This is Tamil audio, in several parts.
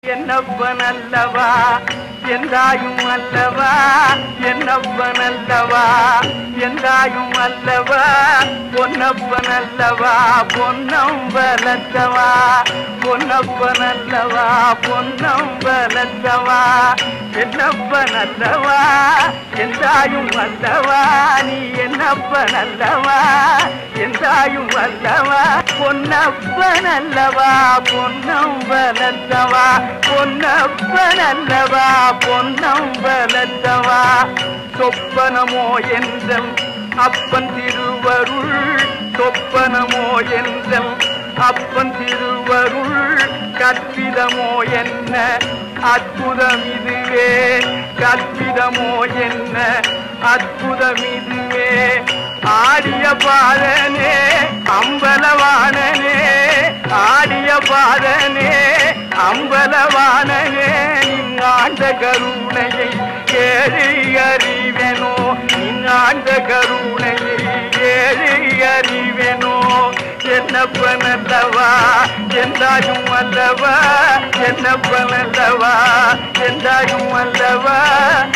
என்னப்பனல்லவா எந்தாயும் அல்லவா என்னப்பனல்லவா எந்தாயும் அல்லவா பொன்னப்பனல்லவா பொன்னம்பலத்தவா பொன்னப்பனல்லவா பொன்னம்பலத்தவா என்னப்பனல்லவா எந்தாயும் அல்லவா நீ என்னப்பனல்லவா எந்தாயும் அல்லவா பொன்னப்பனல்லவா பொன்னம்பலத்தவா பொன்னப்பனல்லவா பொன்னம்பலத்தவா சொப்பனமோ என்றல் அப்பன் திருவருள் சொப்பனமோ என்றல் அப்பன் திருவருள் கற்பிதமோ என்ன அற்புதம் இதுவே கற்பிதமோ என்ன அற்புதம் இதுவே ஆடிய பாதனே அம்பலவானனே ஆடிய பாதனே அம்பலவானனே நின்னாண்ட கருணையை ஏழு அறிவெனோ நின்னாண்ட கருணையை ஏழு அறிவெனோ என்னப்பனல்லவா எந்தாயும் அல்லவா என்னப்பனல்லவா எந்தாயும் அல்லவா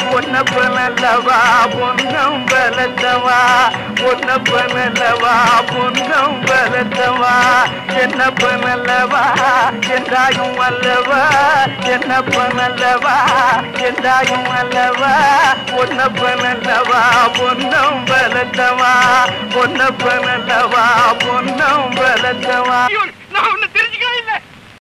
பொன்னப்பனல்லவா பொன்னம்பலத்தவா பொன்னப்பனல்லவா பொன்னம்பலத்தவா என்னப்பனல்லவா எந்தாயும் அல்லவா என்னப்பனல்லவா எந்தாயும் அல்லவா பொன்னப்பனல்லவா பொன்னம்பலத்தவா பொன்னப்பனல்லவா பொன்னம்பலத்தவா